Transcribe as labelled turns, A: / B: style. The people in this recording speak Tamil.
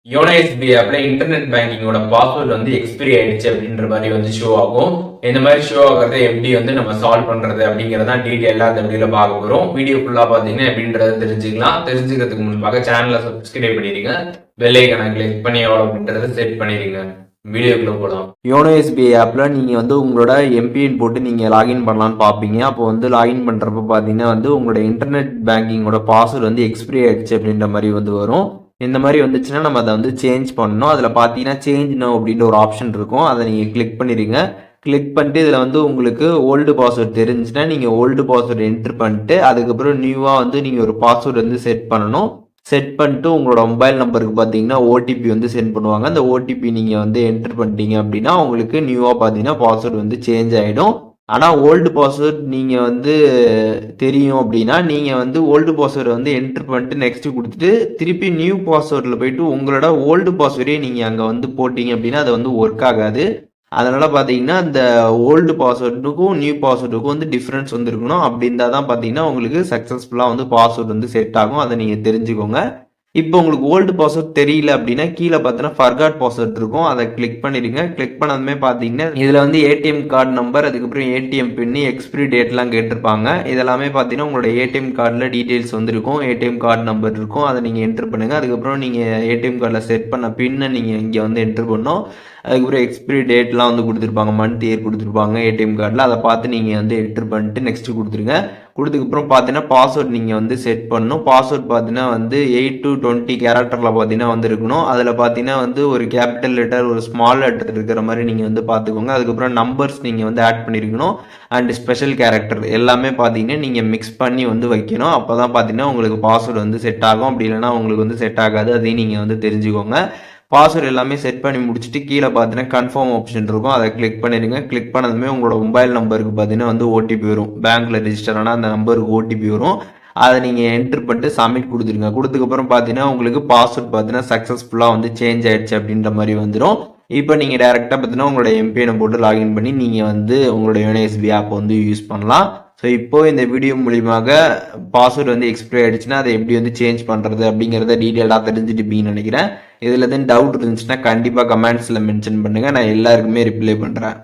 A: யோனோ எஸ்பி ஆப்ல இன்டர்நெட் பேங்கிங்கோட பாஸ்வேர்டு வந்து எக்ஸ்பிரி ஆயிடுச்சு அப்படின்ற மாதிரி வந்து ஷோ ஆகும். இந்த மாதிரி ஷோ ஆகிறத எப்படி வந்து நம்ம சால்வ் பண்றது அப்படிங்கறத டீடைலா இந்த வீடியோல பார்க்க போறோம். வீடியோ ஃபுல்லா பாத்தீங்கன்னா எப்படின்றத தெரிஞ்சுக்கலாம். தெரிஞ்சுக்கிறதுக்கு முன்பாக சேனலை சப்ஸ்கிரைப் பண்ணிடுங்க. பெல் ஐகானை கிளிக் பண்ணி எவ்வளோ அப்படின்றத செட் பண்ணிடுங்க. வீடியோக்குள்ள போகலாம். யோனோ எஸ்பிஐ ஆப்ல நீங்க வந்து உங்களோட எம்பிஎன் போட்டு நீங்க லாகின் பண்ணலாம்னு பார்ப்பீங்க. அப்போ வந்து லாகின் பண்றப்ப பாத்தீங்கன்னா வந்து உங்களோட இன்டர்நெட் பேங்கிங்கோட பாஸ்வேர்டு வந்து எக்ஸ்பிரி ஆயிடுச்சு அப்படின்ற மாதிரி வந்து வரும். இந்த மாதிரி வந்துச்சுன்னா நம்ம அதை வந்து சேஞ்ச் பண்ணணும். அதில் பார்த்தீங்கன்னா சேஞ்ச் நோ அப்படின்ற ஒரு ஆப்ஷன் இருக்கும். அதை நீங்கள் கிளிக் பண்ணிடுங்க. கிளிக் பண்ணிட்டு இதில் வந்து உங்களுக்கு ஓல்டு பாஸ்வேர்டு தெரிஞ்சுன்னா நீங்கள் ஓல்டு பாஸ்வேர்டு என்ட்ரு பண்ணிட்டு அதுக்கப்புறம் நியூவாக வந்து நீங்கள் ஒரு பாஸ்வேர்டு வந்து செட் பண்ணணும். செட் பண்ணிட்டு உங்களோட மொபைல் நம்பருக்கு பார்த்தீங்கன்னா ஓடிபி வந்து சென்ட் பண்ணுவாங்க. அந்த ஓடிபி நீங்கள் வந்து என்ட்ரு பண்ணிட்டீங்க அப்படின்னா உங்களுக்கு நியூவாக பார்த்தீங்கன்னா பாஸ்வேர்டு வந்து சேஞ்ச் ஆகிடும். ஆனால் ஓல்டு பாஸ்வேர்ட் நீங்கள் வந்து தெரியும் அப்படின்னா நீங்கள் வந்து ஓல்டு பாஸ்வேர்டை வந்து என்ட்ரு பண்ணிட்டு நெக்ஸ்ட் கொடுத்துட்டு திருப்பி நியூ பாஸ்வேர்டில் போயிட்டு உங்களோட ஓல்டு பாஸ்வேர்டே நீங்கள் அங்கே வந்து போட்டிங்க அப்படின்னா அது வந்து ஒர்க் ஆகாது. அதனால் பார்த்தீங்கன்னா அந்த ஓல்டு பாஸ்வேர்டுக்கும் நியூ பாஸ்வேர்டுக்கும் வந்து டிஃப்ரென்ஸ் வந்து இருக்கணும். அப்படி இருந்தால் தான் பார்த்தீங்கன்னா உங்களுக்கு சக்ஸஸ்ஃபுல்லாக வந்து பாஸ்வேர்டு வந்து செட் ஆகும். அதை நீங்கள் தெரிஞ்சுக்கோங்க. இப்போ உங்களுக்கு ஓல்டு பாஸ்வேர்ட் தெரியல அப்படின்னா கீழே பார்த்தீங்கன்னா ஃபர்காட் பாஸ்வேர்ட் இருக்கும். அதை கிளிக் பண்ணிடுங்க. கிளிக் பண்ணதுமே பார்த்தீங்கன்னா இதில் வந்து ஏடிஎம் கார்டு நம்பர், அதுக்கப்புறம் ஏடிஎம் பின்னு, எக்ஸ்பிரி டேட்லாம் கேட்டிருப்பாங்க. இதெல்லாமே பார்த்தீங்கன்னா உங்களோட ஏடிஎம் கார்டில் டீட்டெயில்ஸ் வந்துருக்கும். ஏடிஎம் கார்டு நம்பர் இருக்கும். அதை நீங்கள் என்ட்ரு பண்ணுங்கள். அதுக்கப்புறம் நீங்கள் ஏடிஎம் கார்டில் செட் பண்ண பின்னை நீங்கள் இங்கே வந்து என்ட்ரு பண்ணணும். அதுக்கப்புறம் எக்ஸ்பிரி டேட்லாம் வந்து கொடுத்துருப்பாங்க, மந்த் இயர் கொடுத்துருப்பாங்க ஏடிஎம் கார்டில். அதை பார்த்து நீங்கள் வந்து என்ட்ரு பண்ணிட்டு நெக்ஸ்ட் கொடுத்துருங்க. கொடுத்ததுக்கப்புறம் பார்த்தீங்கன்னா பாஸ்வேர்ட் நீங்கள் வந்து செட் பண்ணணும். பாஸ்வேர்ட் பார்த்தீங்கன்னா வந்து 8 to 20 கேரக்டரில் பார்த்தீங்கன்னா வந்து இருக்கணும். அதில் பார்த்தீங்கன்னா வந்து ஒரு கேபிட்டல் லெட்டர், ஒரு ஸ்மால் லெட்டர் இருக்கிற மாதிரி நீங்கள் வந்து பார்த்துக்கோங்க. அதுக்கப்புறம் நம்பர்ஸ் நீங்கள் வந்து ஆட் பண்ணியிருக்கணும். அண்ட் ஸ்பெஷல் கேரக்டர் எல்லாமே பார்த்தீங்கன்னா நீங்கள் மிக்ஸ் பண்ணி வந்து வைக்கணும். அப்போ தான் பார்த்தீங்கன்னா உங்களுக்கு பாஸ்வேர்டு வந்து செட் ஆகும். அப்படி இல்லைனா உங்களுக்கு வந்து செட் ஆகாது. அதையும் நீங்கள் வந்து தெரிஞ்சுக்கோங்க. பாஸ்வேர்டு எல்லாமே செட் பண்ணி முடிச்சுட்டு கீழே பார்த்தீங்கன்னா கன்ஃபார்ம் ஆப்ஷன் இருக்கும். அதை கிளிக் பண்ணிடுங்க. கிளிக் பண்ணதுமே உங்களோட மொபைல் நம்பருக்கு பார்த்தீங்கன்னா வந்து ஓடிபி வரும். பேங்க்கில் ரெஜிஸ்டர் ஆனால் அந்த நம்பருக்கு ஓடிபி வரும். அதை நீங்கள் என்ட்ரு பண்ணிட்டு சப்மிட் கொடுத்துருங்க. கொடுத்ததுக்கப்புறம் பார்த்தீங்கன்னா உங்களுக்கு பாஸ்வேர்ட் பார்த்தீங்கன்னா சக்ஸஸ்ஃபுல்லாக வந்து சேஞ்ச் ஆயிடுச்சு அப்படின்ற மாதிரி வந்துடும். இப்போ நீங்கள் டேரெக்டாக பார்த்தீங்கன்னா உங்களோட எம்பிஎனை போட்டு லாகின் பண்ணி நீங்கள் வந்து உங்களோட யோனோ எஸ்பிஐ ஆப் வந்து யூஸ் பண்ணலாம். ஸோ இப்போ இந்த வீடியோ மூலியமாக பாஸ்வேர்டு வந்து எக்ஸ்பிரி ஆயிடுச்சுன்னா அதை எப்படி வந்து சேஞ்ச் பண்ணுறது அப்படிங்கிறத டீட்டெயிலாக தெரிஞ்சுட்டுப்பீங்கன்னு நினைக்கிறேன். இதில் எதுவும் டவுட் இருந்துச்சுன்னா கண்டிப்பாக கமெண்ட்ஸில் மென்ஷன் பண்ணுங்கள். நான் எல்லாருக்குமே ரிப்ளை பண்ணுறேன்.